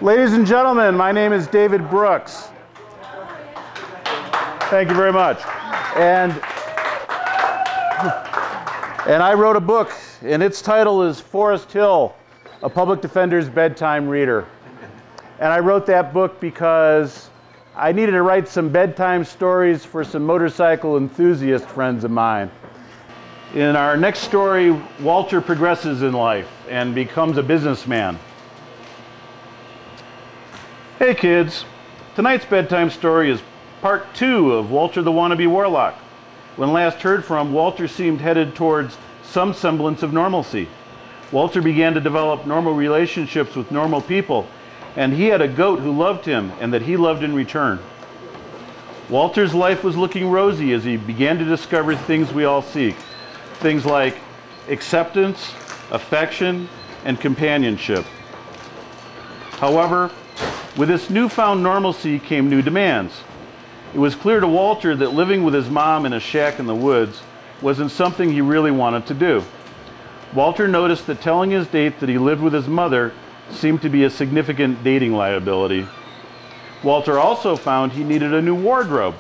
Ladies and gentlemen, my name is David Brooks. Thank you very much. And I wrote a book, and its title is Foresthill, a public defender's bedtime reader. And I wrote that book because I needed to write some bedtime stories for some motorcycle enthusiast friends of mine. In our next story, Walter progresses in life and becomes a businessman. Hey kids, tonight's bedtime story is part 2 of Walter the Wannabe Warlock. When last heard from, Walter seemed headed towards some semblance of normalcy. Walter began to develop normal relationships with normal people, and he had a goat who loved him and that he loved in return. Walter's life was looking rosy as he began to discover things we all seek. Things like acceptance, affection, and companionship. However, with this newfound normalcy came new demands. It was clear to Walter that living with his mom in a shack in the woods wasn't something he really wanted to do. Walter noticed that telling his date that he lived with his mother seemed to be a significant dating liability. Walter also found he needed a new wardrobe.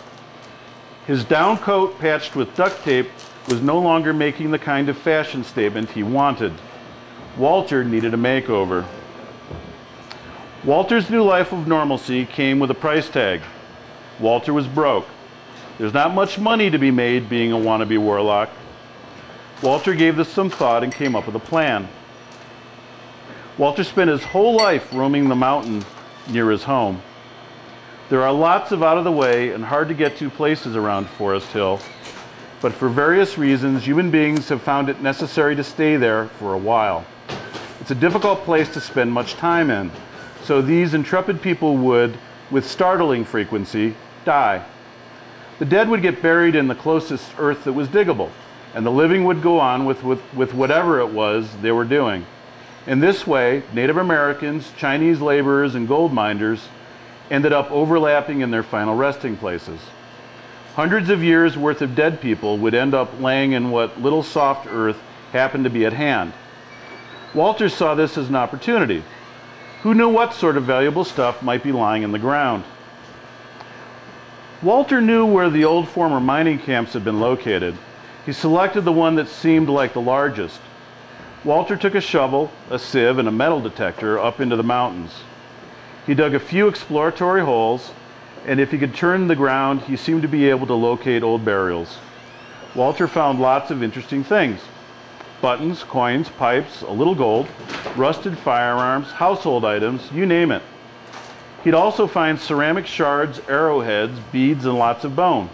His down coat patched with duct tape was no longer making the kind of fashion statement he wanted. Walter needed a makeover. Walter's new life of normalcy came with a price tag. Walter was broke. There's not much money to be made being a wannabe warlock. Walter gave this some thought and came up with a plan. Walter spent his whole life roaming the mountain near his home. There are lots of out-of-the-way and hard-to-get-to places around Foresthill, but for various reasons, human beings have found it necessary to stay there for a while. It's a difficult place to spend much time in. So these intrepid people would, with startling frequency, die. The dead would get buried in the closest earth that was diggable, and the living would go on with whatever it was they were doing. In this way, Native Americans, Chinese laborers, and gold miners ended up overlapping in their final resting places. Hundreds of years' worth of dead people would end up laying in what little soft earth happened to be at hand. Walter saw this as an opportunity. Who knew what sort of valuable stuff might be lying in the ground? Walter knew where the old former mining camps had been located. He selected the one that seemed like the largest. Walter took a shovel, a sieve, and a metal detector up into the mountains. He dug a few exploratory holes, and if he could turn the ground, he seemed to be able to locate old burials. Walter found lots of interesting things. Buttons, coins, pipes, a little gold, rusted firearms, household items, you name it. He'd also find ceramic shards, arrowheads, beads, and lots of bone.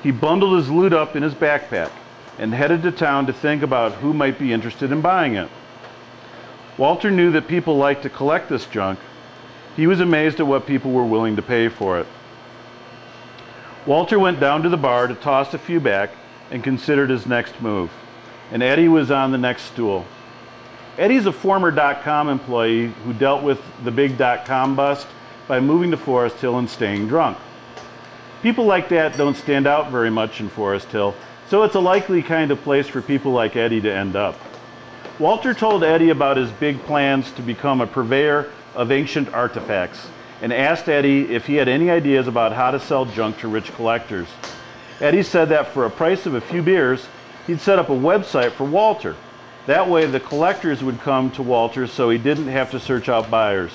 He bundled his loot up in his backpack and headed to town to think about who might be interested in buying it. Walter knew that people liked to collect this junk. He was amazed at what people were willing to pay for it. Walter went down to the bar to toss a few back and considered his next move. And Eddie was on the next stool. Eddie's a former .com employee who dealt with the big .com bust by moving to Foresthill and staying drunk. People like that don't stand out very much in Foresthill, so it's a likely kind of place for people like Eddie to end up. Walter told Eddie about his big plans to become a purveyor of ancient artifacts and asked Eddie if he had any ideas about how to sell junk to rich collectors. Eddie said that for a price of a few beers, he'd set up a website for Walter. That way the collectors would come to Walter so he didn't have to search out buyers.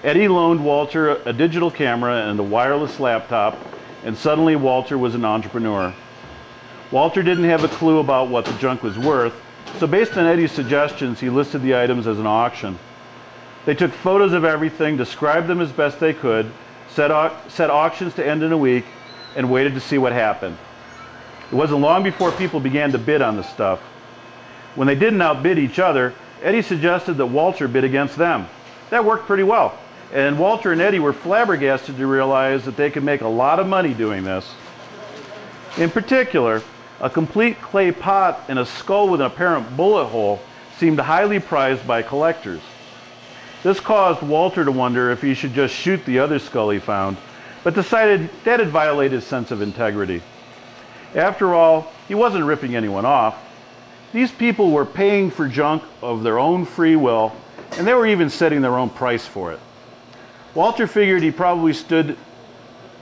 Eddie loaned Walter a digital camera and a wireless laptop, and suddenly Walter was an entrepreneur. Walter didn't have a clue about what the junk was worth, so based on Eddie's suggestions, he listed the items as an auction. They took photos of everything, described them as best they could, set auctions to end in a week, and waited to see what happened. It wasn't long before people began to bid on the stuff. When they didn't outbid each other, Eddie suggested that Walter bid against them. That worked pretty well, and Walter and Eddie were flabbergasted to realize that they could make a lot of money doing this. In particular, a complete clay pot and a skull with an apparent bullet hole seemed highly prized by collectors. This caused Walter to wonder if he should just shoot the other skull he found, but decided that had violated his sense of integrity. After all, he wasn't ripping anyone off. These people were paying for junk of their own free will, and they were even setting their own price for it. Walter figured he probably stood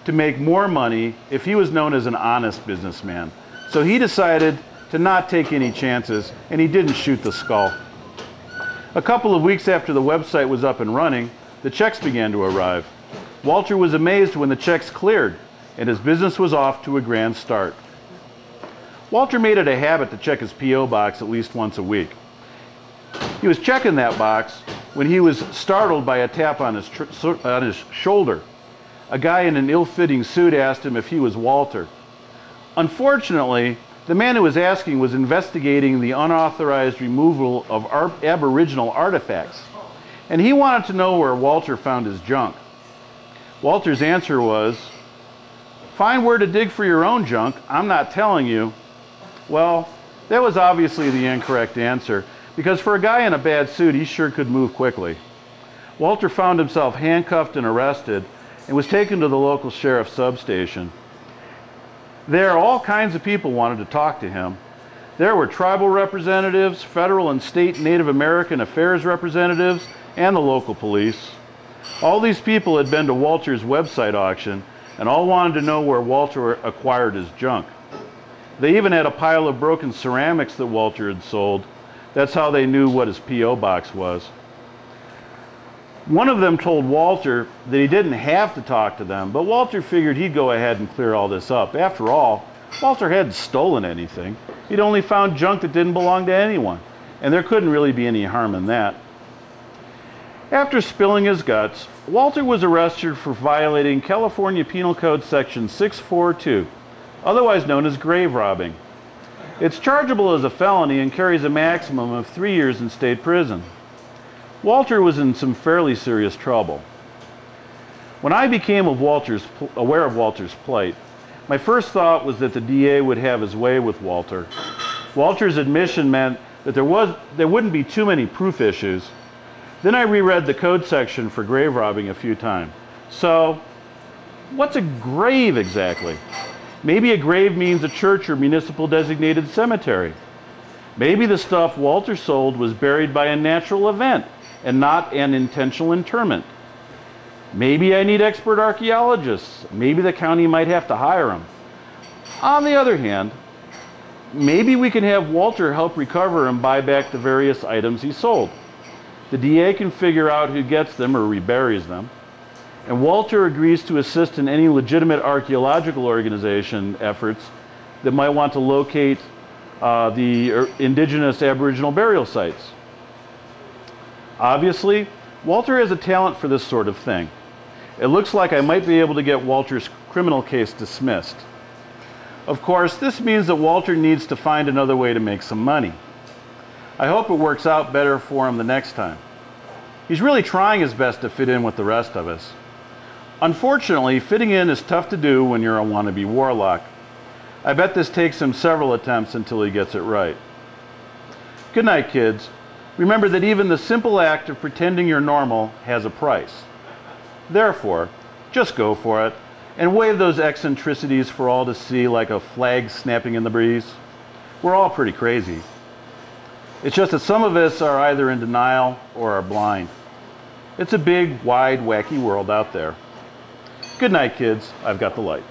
to make more money if he was known as an honest businessman. So he decided to not take any chances, and he didn't shoot the skull. A couple of weeks after the website was up and running, the checks began to arrive. Walter was amazed when the checks cleared, and his business was off to a grand start. Walter made it a habit to check his P.O. box at least once a week. He was checking that box when he was startled by a tap on his shoulder. A guy in an ill-fitting suit asked him if he was Walter. Unfortunately, the man who was asking was investigating the unauthorized removal of Aboriginal artifacts, and he wanted to know where Walter found his junk. Walter's answer was, "Find where to dig for your own junk, I'm not telling you." Well, that was obviously the incorrect answer, because for a guy in a bad suit, he sure could move quickly. Walter found himself handcuffed and arrested and was taken to the local sheriff's substation. There, all kinds of people wanted to talk to him. There were tribal representatives, federal and state Native American affairs representatives, and the local police. All these people had been to Walter's website auction, and all wanted to know where Walter acquired his junk. They even had a pile of broken ceramics that Walter had sold. That's how they knew what his P.O. box was. One of them told Walter that he didn't have to talk to them, but Walter figured he'd go ahead and clear all this up. After all, Walter hadn't stolen anything. He'd only found junk that didn't belong to anyone, and there couldn't really be any harm in that. After spilling his guts, Walter was arrested for violating California Penal Code Section 642, otherwise known as grave robbing. It's chargeable as a felony and carries a maximum of 3 years in state prison. Walter was in some fairly serious trouble. When I became aware of Walter's plight, my first thought was that the DA would have his way with Walter. Walter's admission meant that there wouldn't be too many proof issues. Then I reread the code section for grave robbing a few times. So, what's a grave exactly? Maybe a grave means a church or municipal designated cemetery. Maybe the stuff Walter sold was buried by a natural event and not an intentional interment. Maybe I need expert archaeologists. Maybe the county might have to hire them. On the other hand, maybe we can have Walter help recover and buy back the various items he sold. The DA can figure out who gets them or reburies them, and Walter agrees to assist in any legitimate archaeological organization efforts that might want to locate the indigenous Aboriginal burial sites. Obviously, Walter has a talent for this sort of thing. It looks like I might be able to get Walter's criminal case dismissed. Of course, this means that Walter needs to find another way to make some money. I hope it works out better for him the next time. He's really trying his best to fit in with the rest of us. Unfortunately, fitting in is tough to do when you're a wannabe warlock. I bet this takes him several attempts until he gets it right. Good night, kids. Remember that even the simple act of pretending you're normal has a price. Therefore, just go for it and wave those eccentricities for all to see like a flag snapping in the breeze. We're all pretty crazy. It's just that some of us are either in denial or are blind. It's a big, wide, wacky world out there. Good night, kids. I've got the light.